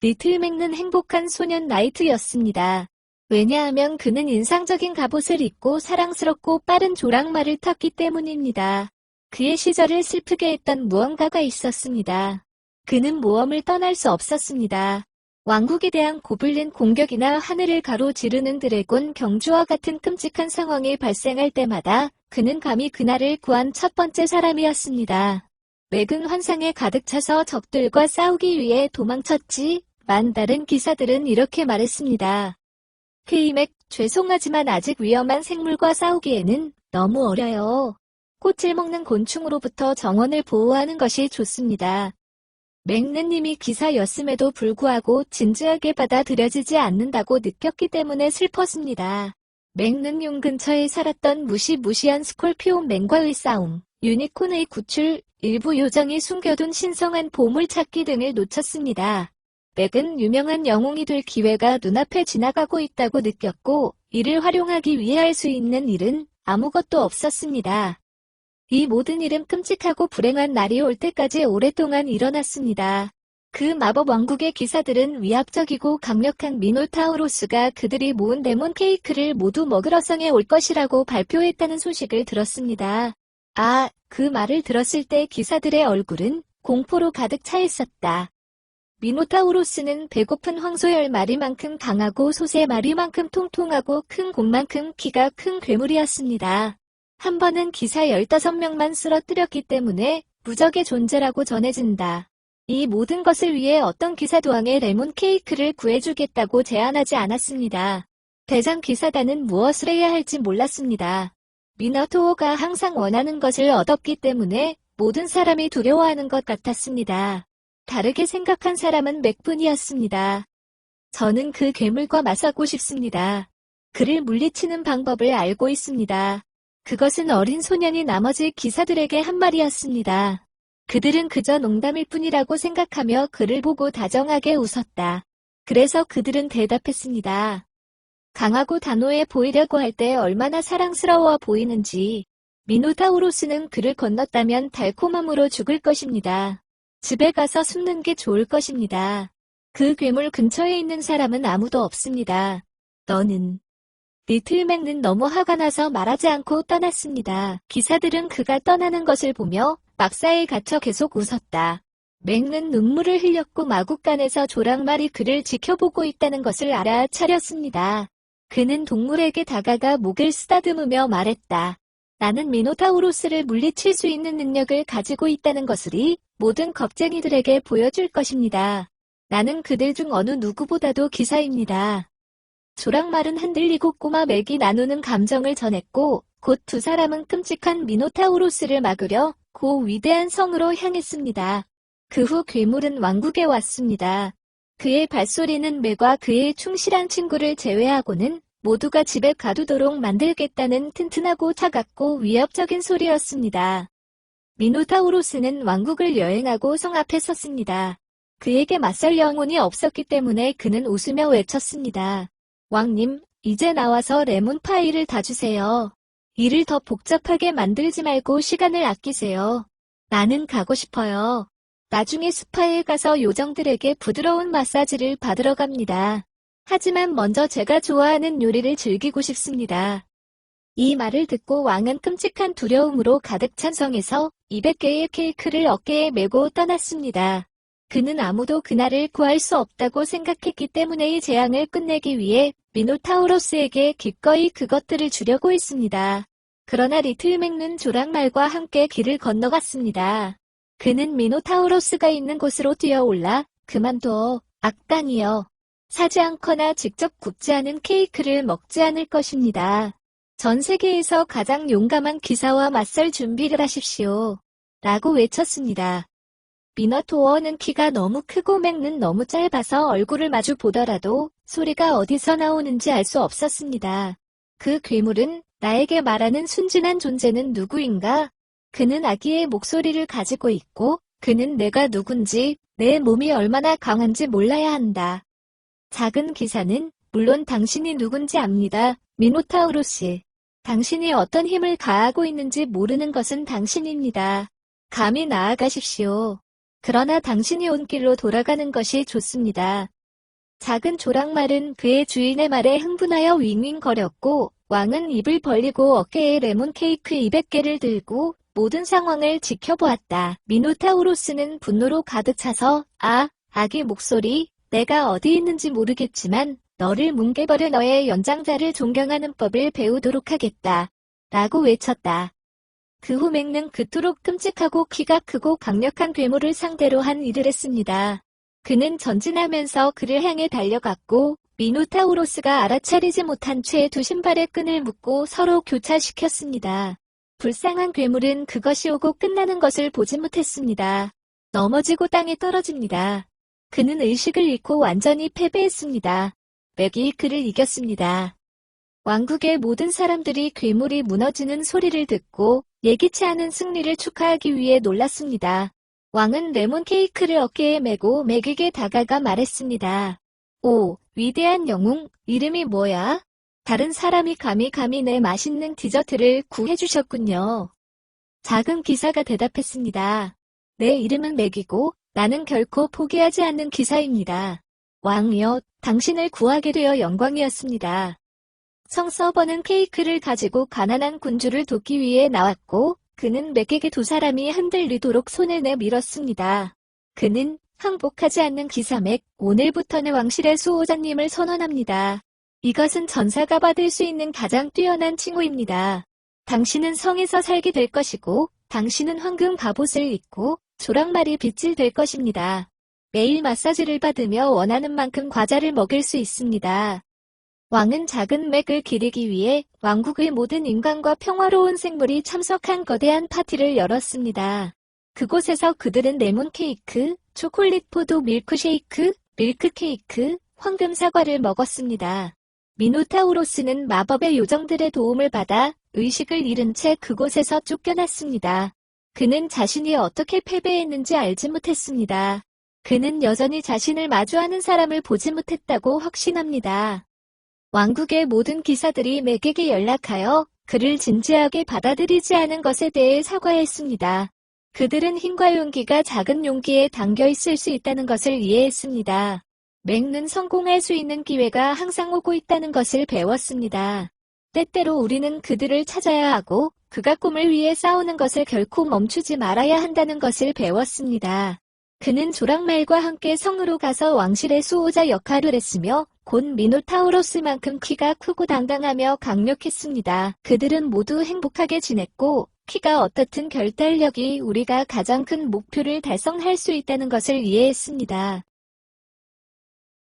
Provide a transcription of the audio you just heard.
리틀맥는 행복한 소년 나이트였습니다. 왜냐하면 그는 인상적인 갑옷을 입고 사랑스럽고 빠른 조랑말을 탔기 때문입니다. 그의 시절을 슬프게 했던 무언가가 있었습니다. 그는 모험을 떠날 수 없었습니다. 왕국에 대한 고블린 공격이나 하늘을 가로지르는 드래곤 경주와 같은 끔찍한 상황이 발생할 때마다 그는 감히 그날을 구한 첫 번째 사람이었습니다. 맥은 환상에 가득 차서 적들과 싸우기 위해 도망쳤지만 다른 기사들은 이렇게 말했습니다. 맥, 죄송하지만 아직 위험한 생물과 싸우기에는 너무 어려요. 꽃을 먹는 곤충으로부터 정원을 보호하는 것이 좋습니다. 맥는님이 기사였음에도 불구하고 진지하게 받아들여지지 않는다고 느꼈기 때문에 슬펐습니다. 맥는용 근처에 살았던 무시무시한 스콜피온맨과의 싸움, 유니콘의 구출, 일부 요정이 숨겨둔 신성한 보물찾기 등을 놓쳤습니다. 맥은 유명한 영웅이 될 기회가 눈앞에 지나가고 있다고 느꼈고 이를 활용하기 위해 할 수 있는 일은 아무것도 없었습니다. 이 모든 일은 끔찍하고 불행한 날이 올 때까지 오랫동안 일어났습니다. 그 마법 왕국의 기사들은 위압적이고 강력한 미노타우로스가 그들이 모은 데몬 케이크를 모두 먹으러 성에 올 것이라고 발표했다는 소식을 들었습니다. 그 말을 들었을 때 기사들의 얼굴은 공포로 가득 차 있었다. 미노타우로스는 배고픈 황소열 마리만큼 강하고 솥의 마리만큼 통통하고 큰 곰만큼 키가 큰 괴물이었습니다. 한 번은 기사 15명만 쓰러뜨렸기 때문에 무적의 존재라고 전해진다. 이 모든 것을 위해 어떤 기사도 왕의 레몬 케이크를 구해주겠다고 제안하지 않았습니다. 대장 기사단은 무엇을 해야 할지 몰랐습니다. 미노토어가 항상 원하는 것을 얻었기 때문에 모든 사람이 두려워하는 것 같았습니다. 다르게 생각한 사람은 맥뿐이었습니다. 저는 그 괴물과 맞서고 싶습니다. 그를 물리치는 방법을 알고 있습니다. 그것은 어린 소년이 나머지 기사들에게 한 말이었습니다. 그들은 그저 농담일 뿐이라고 생각하며 그를 보고 다정하게 웃었다. 그래서 그들은 대답했습니다. 강하고 단호해 보이려고 할 때 얼마나 사랑스러워 보이는지. 미노타우로스는 그를 건넜다면 달콤함으로 죽을 것입니다. 집에 가서 숨는 게 좋을 것입니다. 그 괴물 근처에 있는 사람은 아무도 없습니다. 너는. 리틀맥는 너무 화가 나서 말하지 않고 떠났습니다. 기사들은 그가 떠나는 것을 보며 막사에 갇혀 계속 웃었다. 맥는 눈물을 흘렸고 마구간에서 조랑말이 그를 지켜보고 있다는 것을 알아차렸습니다. 그는 동물에게 다가가 목을 쓰다듬으며 말했다. 나는 미노타우로스를 물리칠 수 있는 능력을 가지고 있다는 것을 이 모든 겁쟁이들에게 보여줄 것입니다. 나는 그들 중 어느 누구보다도 기사입니다. 조랑말은 흔들리고 꼬마 맥이 나누는 감정을 전했고 곧 두 사람은 끔찍한 미노타우로스를 막으려 그 위대한 성으로 향했습니다. 그 후 괴물은 왕국에 왔습니다. 그의 발소리는 맥과 그의 충실한 친구를 제외하고는 모두가 집에 가두도록 만들겠다는 튼튼하고 차갑고 위협적인 소리였습니다. 미노타우로스는 왕국을 여행하고 성 앞에 섰습니다. 그에게 맞설 영혼이 없었기 때문에 그는 웃으며 외쳤습니다. 왕님, 이제 나와서 레몬 파이를 다 주세요. 일을 더 복잡하게 만들지 말고 시간을 아끼세요. 나는 가고 싶어요. 나중에 스파에 가서 요정들에게 부드러운 마사지를 받으러 갑니다. 하지만 먼저 제가 좋아하는 요리를 즐기고 싶습니다. 이 말을 듣고 왕은 끔찍한 두려움으로 가득 찬 성에서 200개의 케이크를 어깨에 메고 떠났습니다. 그는 아무도 그날을 구할 수 없다고 생각했기 때문에 이 재앙을 끝내기 위해 미노타우로스에게 기꺼이 그것들을 주려고 했습니다. 그러나 리틀맥는 조랑말과 함께 길을 건너갔습니다. 그는 미노타우로스가 있는 곳으로 뛰어올라 그만둬, 악당이여. 사지 않거나 직접 굽지 않은 케이크를 먹지 않을 것입니다. 전 세계에서 가장 용감한 기사와 맞설 준비를 하십시오. 라고 외쳤습니다. 미노토어는 키가 너무 크고 맥는 너무 짧아서 얼굴을 마주 보더라도 소리가 어디서 나오는지 알 수 없었습니다. 그 괴물은 나에게 말하는 순진한 존재는 누구인가? 그는 아기의 목소리를 가지고 있고 그는 내가 누군지 내 몸이 얼마나 강한지 몰라야 한다. 작은 기사는 물론 당신이 누군지 압니다. 미노타우로스. 당신이 어떤 힘을 가하고 있는지 모르는 것은 당신입니다. 감히 나아가십시오. 그러나 당신이 온 길로 돌아가는 것이 좋습니다. 작은 조랑말은 그의 주인의 말에 흥분하여 윙윙거렸고 왕은 입을 벌리고 어깨에 레몬 케이크 200개를 들고 모든 상황을 지켜보았다. 미노타우로스는 분노로 가득 차서 아기 목소리, 내가 어디 있는지 모르겠지만 너를 뭉개버려 너의 연장자를 존경하는 법을 배우도록 하겠다. 라고 외쳤다. 그 후 맥는 그토록 끔찍하고 키가 크고 강력한 괴물을 상대로 한 일을 했습니다. 그는 전진하면서 그를 향해 달려갔고 미노타우로스가 알아차리지 못한 채 두 신발의 끈을 묶고 서로 교차시켰습니다. 불쌍한 괴물은 그것이 오고 끝나는 것을 보지 못했습니다. 넘어지고 땅에 떨어집니다. 그는 의식을 잃고 완전히 패배했습니다. 맥이 그를 이겼습니다. 왕국의 모든 사람들이 괴물이 무너지는 소리를 듣고 예기치 않은 승리를 축하하기 위해 놀랐습니다. 왕은 레몬 케이크를 어깨에 메고 맥에게 다가가 말했습니다. 오, 위대한 영웅, 이름이 뭐야? 다른 사람이 감히 내 맛있는 디저트를 구해주셨군요. 작은 기사가 대답했습니다. 내 이름은 맥이고 나는 결코 포기하지 않는 기사입니다. 왕이여, 당신을 구하게 되어 영광이었습니다. 성서버는 케이크를 가지고 가난한 군주를 돕기 위해 나왔고 그는 맥에게 두 사람이 흔들리도록 손을 내밀었습니다. 그는 항복하지 않는 기사 맥, 오늘부터는 왕실의 수호자님을 선언합니다. 이것은 전사가 받을 수 있는 가장 뛰어난 칭호입니다. 당신은 성에서 살게 될 것이고 당신은 황금 갑옷을 입고 조랑말이 빗질 될 것입니다. 매일 마사지를 받으며 원하는 만큼 과자를 먹일 수 있습니다. 왕은 작은 맥을 기리기 위해 왕국의 모든 인간과 평화로운 생물이 참석한 거대한 파티를 열었습니다. 그곳에서 그들은 레몬 케이크, 초콜릿 포도 밀크쉐이크, 밀크 케이크, 황금 사과를 먹었습니다. 미노타우로스는 마법의 요정들의 도움을 받아 의식을 잃은 채 그곳에서 쫓겨났습니다. 그는 자신이 어떻게 패배했는지 알지 못했습니다. 그는 여전히 자신을 마주하는 사람을 보지 못했다고 확신합니다. 왕국의 모든 기사들이 맥에게 연락하여 그를 진지하게 받아들이지 않은 것에 대해 사과했습니다. 그들은 힘과 용기가 작은 용기에 담겨 있을 수 있다는 것을 이해했습니다. 맥는 성공할 수 있는 기회가 항상 오고 있다는 것을 배웠습니다. 때때로 우리는 그들을 찾아야 하고 그가 꿈을 위해 싸우는 것을 결코 멈추지 말아야 한다는 것을 배웠습니다. 그는 조랑말과 함께 성으로 가서 왕실의 수호자 역할을 했으며 곧 미노타우로스만큼 키가 크고 당당하며 강력했습니다. 그들은 모두 행복하게 지냈고 키가 어떻든 결단력이 우리가 가장 큰 목표를 달성할 수 있다는 것을 이해했습니다.